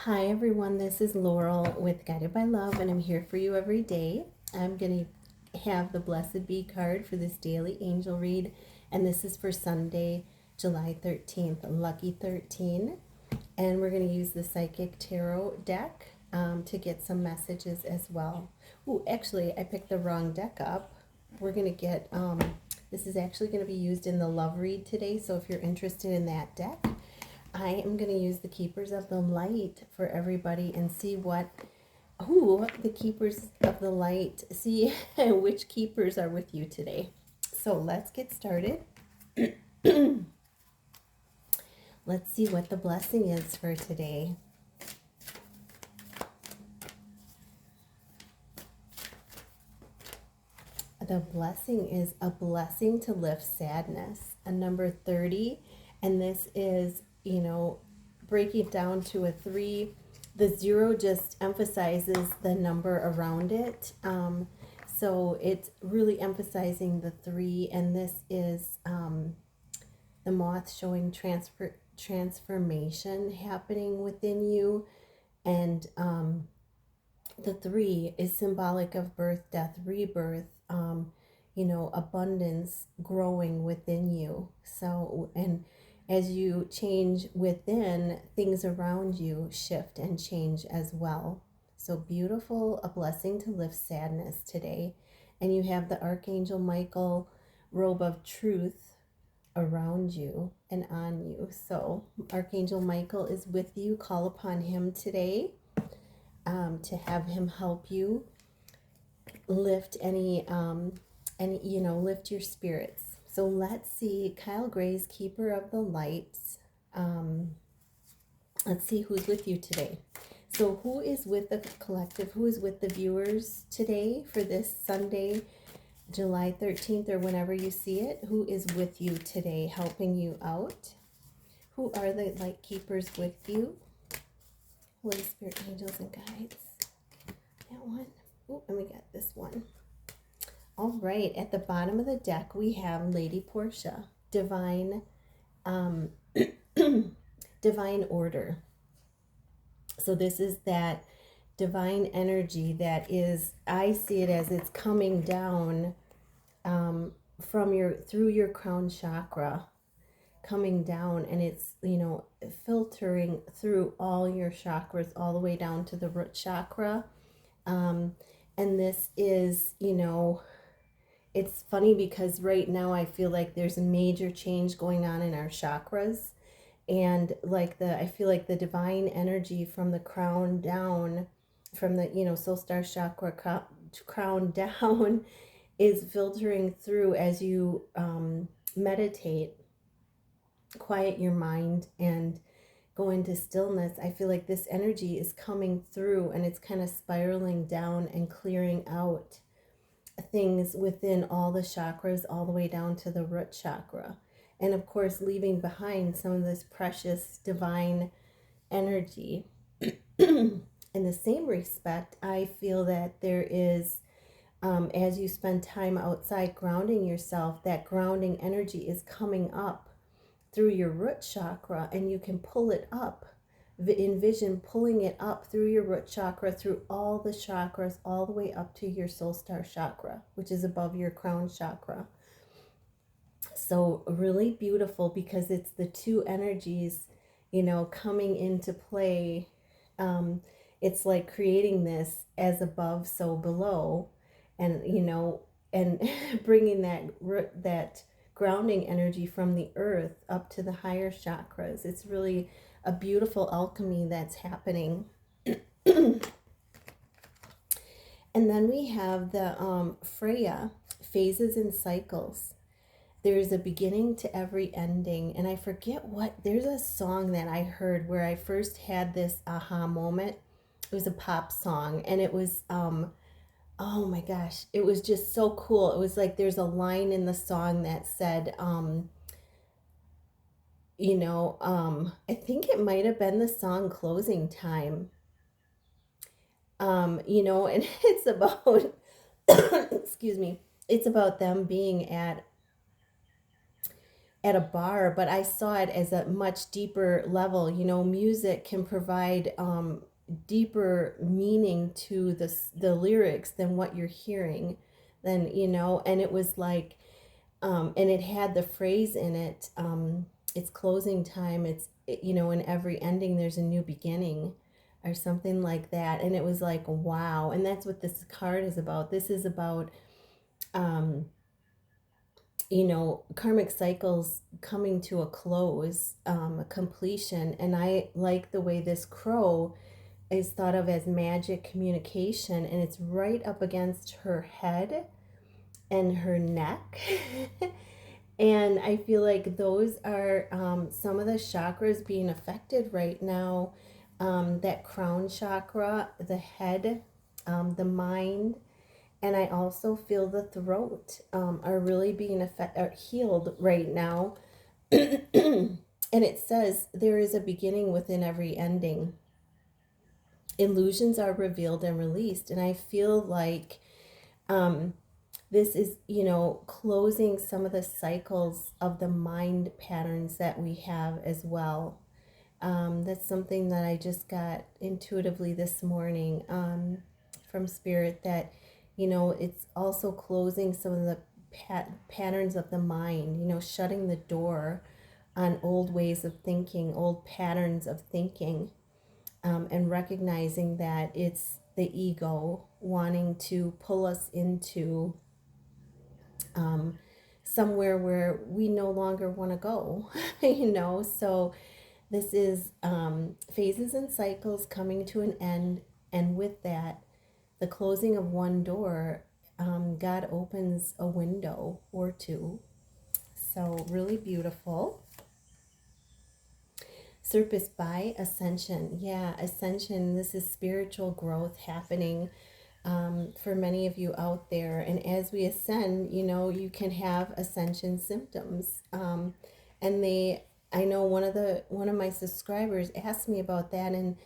Hi everyone, this is Laurel with Guided by Love, and I'm here for you every day. I'm going to have the Blessed Be card for this daily angel read, and this is for Sunday, July 13th, Lucky 13. And we're going to use the Psychic Tarot deck to get some messages as well. Oh, actually, I picked the wrong deck up. We're going to get, this is actually going to be used in the love read today, so if you're interested in that deck, I am going to use the Keepers of the Light for everybody and see the Keepers of the Light, see which keepers are with you today. So let's get started. Let's see what the blessing is for today. The blessing is a blessing to lift sadness, a number 30, and this is, breaking it down to a 3. The 0 just emphasizes the number around it. So it's really emphasizing the 3, and this is the moth showing transformation happening within you. And the 3 is symbolic of birth, death, rebirth, abundance growing within you. So, and as you change within, things around you shift and change as well. So beautiful, a blessing to lift sadness today. And you have the Archangel Michael robe of truth around you and on you. So Archangel Michael is with you. Call upon him today to have him help you lift lift your spirits. So let's see, Kyle Gray's Keeper of the Lights. Let's see who's with you today. So who is with the collective? Who is with the viewers today for this Sunday, July 13th, or whenever you see it? Who is with you today, helping you out? Who are the light keepers with you? Holy Spirit, angels, and guides. That one. Oh, and we got this one. All right, at the bottom of the deck, we have Lady Portia, divine, divine order. So this is that divine energy that is, I see it as it's coming down through your crown chakra, coming down, and it's, filtering through all your chakras all the way down to the root chakra. And this is, it's funny because right now I feel like there's a major change going on in our chakras, and I feel like the divine energy from the crown down, from the soul star chakra crown down, is filtering through as you meditate, quiet your mind, and go into stillness. I feel like this energy is coming through, and it's kind of spiraling down and clearing out things within all the chakras all the way down to the root chakra, and of course leaving behind some of this precious divine energy. In the same respect, I feel that there is, as you spend time outside grounding yourself, that grounding energy is coming up through your root chakra, and you can pull it up. Envision pulling it up through your root chakra, through all the chakras, all the way up to your soul star chakra, which is above your crown chakra. So really beautiful, because it's the two energies, coming into play. It's like creating this as above, so below, and, and bringing that grounding energy from the earth up to the higher chakras. It's really a beautiful alchemy that's happening. And then we have the Freya, phases and cycles. There's a beginning to every ending. And I forget there's a song that I heard where I first had this aha moment. It was a pop song, and it was, oh my gosh, it was just so cool. It was like there's a line in the song that said, I think it might have been the song Closing Time. And it's about, excuse me, it's about them being at at a bar, but I saw it as a much deeper level. You know, music can provide deeper meaning to the lyrics than what you're hearing. Then, you know, and it was like, and it had the phrase in it, it's closing time. You know, in every ending, there's a new beginning or something like that. And it was like, wow. And that's what this card is about. This is about, um, you know, karmic cycles coming to a close, a completion. And I like the way this crow is thought of as magic communication, and it's right up against her head and her neck. And I feel like those are some of the chakras being affected right now. That crown chakra, the head, the mind, and I also feel the throat are really being healed right now. And it says there is a beginning within every ending. Illusions are revealed and released, and I feel like um, this is, you know, closing some of the cycles of the mind patterns that we have as well. That's something that I just got intuitively this morning from Spirit, that, you know, it's also closing some of the patterns of the mind, you know, shutting the door on old ways of thinking, old patterns of thinking, and recognizing that it's the ego wanting to pull us into somewhere where we no longer want to go, you know. So this is phases and cycles coming to an end, and with that, the closing of one door, God opens a window or two. So really beautiful. Surface by ascension. Yeah, ascension. This is spiritual growth happening for many of you out there. And as we ascend, you know, you can have ascension symptoms. I know one of my subscribers asked me about that, and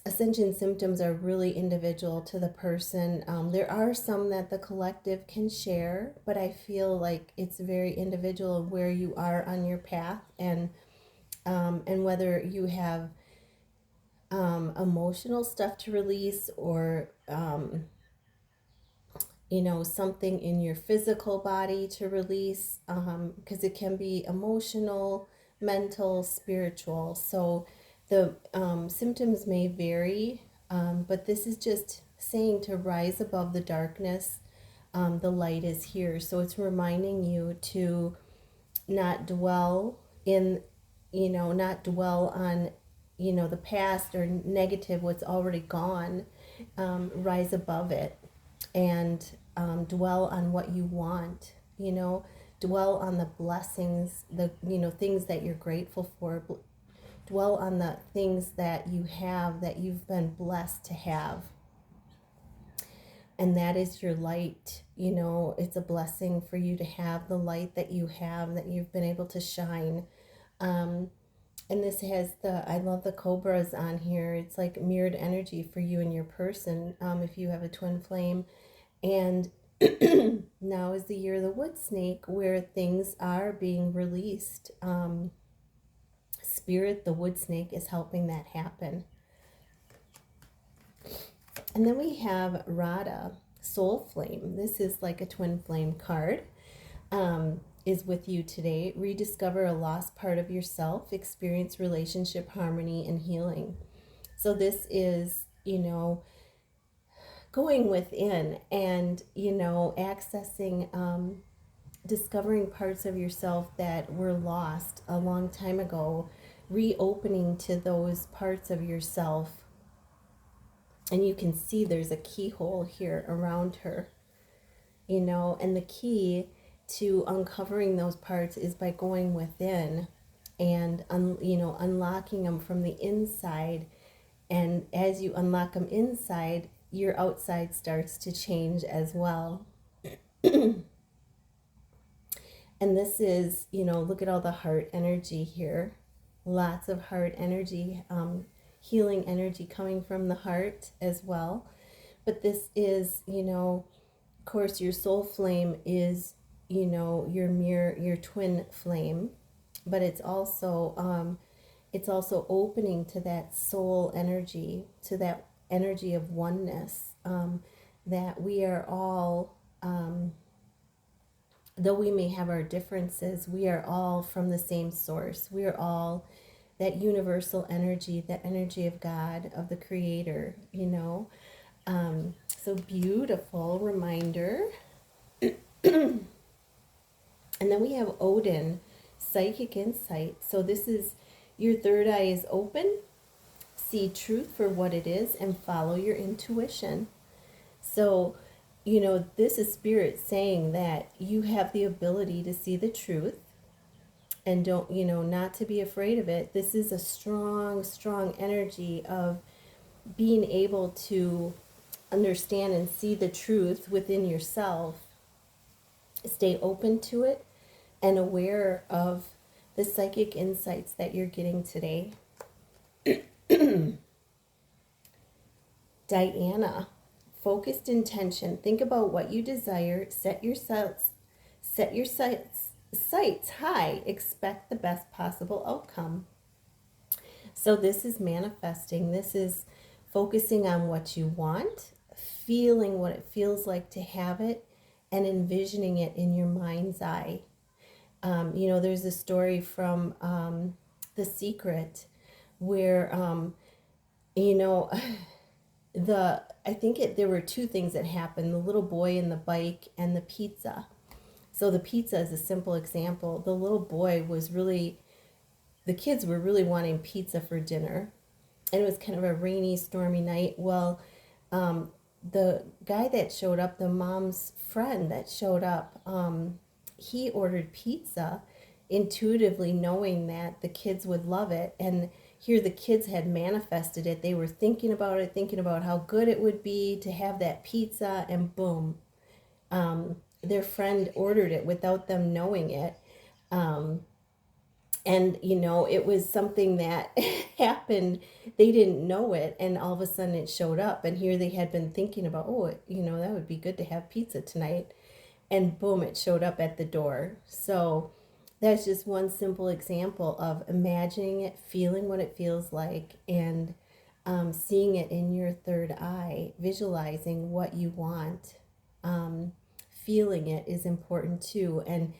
ascension symptoms are really individual to the person. There are some that the collective can share, but I feel like it's very individual of where you are on your path, and whether you have emotional stuff to release, or you know, something in your physical body to release, because it can be emotional, mental, spiritual. So the symptoms may vary, but this is just saying to rise above the darkness. The light is here. So it's reminding you to not dwell in, you know, not dwell on, you know, the past or negative, what's already gone. Rise above it, and dwell on what you want, you know, dwell on the blessings, the, you know, things that you're grateful for, dwell on the things that you have, that you've been blessed to have. And that is your light. You know, it's a blessing for you to have the light that you have, that you've been able to shine. And this has I love the cobras on here. It's like mirrored energy for you and your person, if you have a twin flame. And now is the year of the wood snake, where things are being released. Spirit, the wood snake, is helping that happen. And then we have Radha, soul flame. This is like a twin flame card. Is with you today. Rediscover a lost part of yourself. Experience relationship harmony and healing. So this is, you know, going within and, you know, accessing, discovering parts of yourself that were lost a long time ago, reopening to those parts of yourself. And you can see there's a keyhole here around her, you know, and the key to uncovering those parts is by going within and, you know, unlocking them from the inside. And as you unlock them inside, your outside starts to change as well. And this is, you know, look at all the heart energy here. Lots of heart energy, healing energy coming from the heart as well. But this is, you know, of course, your soul flame is, you know, your mirror, your twin flame. but it's also opening to that soul energy, to that energy of oneness, that we are all, though we may have our differences, we are all from the same source. We are all that universal energy, that energy of God, of the Creator, you know. So beautiful reminder. And then we have Odin, psychic insight. So this is your third eye is open, see truth for what it is, and follow your intuition. So, you know, this is spirit saying that you have the ability to see the truth and don't, you know, not to be afraid of it. This is a strong, strong energy of being able to understand and see the truth within yourself, stay open to it, and aware of the psychic insights that you're getting today. Diana, focused intention. Think about what you desire. Set your sights high. Expect the best possible outcome. So this is manifesting. This is focusing on what you want, feeling what it feels like to have it, and envisioning it in your mind's eye. You know, there's a story from The Secret where, you know, there were two things that happened: the little boy and the bike and the pizza. So the pizza is a simple example. The little boy was really, the kids were really wanting pizza for dinner, and it was kind of a rainy, stormy night. Well, the guy that showed up, the mom's friend that showed up, he ordered pizza, intuitively knowing that the kids would love it. And here the kids had manifested it. They were thinking about it, thinking about how good it would be to have that pizza, and boom, their friend ordered it without them knowing it. And you know, it was something that happened, they didn't know it, and all of a sudden it showed up. And here they had been thinking about, oh, you know, that would be good to have pizza tonight, and boom, it showed up at the door. So that's just one simple example of imagining it, feeling what it feels like, and seeing it in your third eye, visualizing what you want. Feeling it is important too, and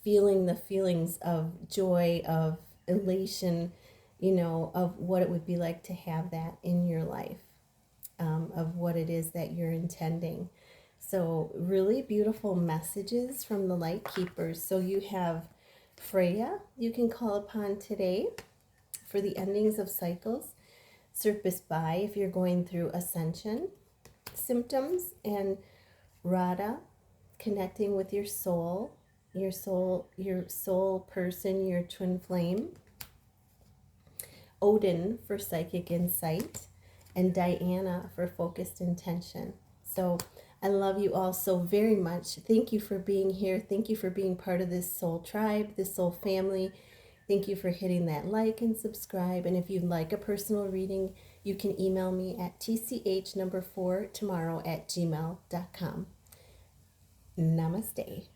feeling the feelings of joy, of elation, you know, of what it would be like to have that in your life, of what it is that you're intending. So really beautiful messages from the light keepers. So you have Freya, you can call upon today for the endings of cycles. Surface by if you're going through ascension symptoms, and Radha, connecting with your soul person, your twin flame. Odin for psychic insight, and Diana for focused intention. So I love you all so very much. Thank you for being here. Thank you for being part of this soul tribe, this soul family. Thank you for hitting that like and subscribe. And if you'd like a personal reading, you can email me at tch4tomorrow@gmail.com. Namaste.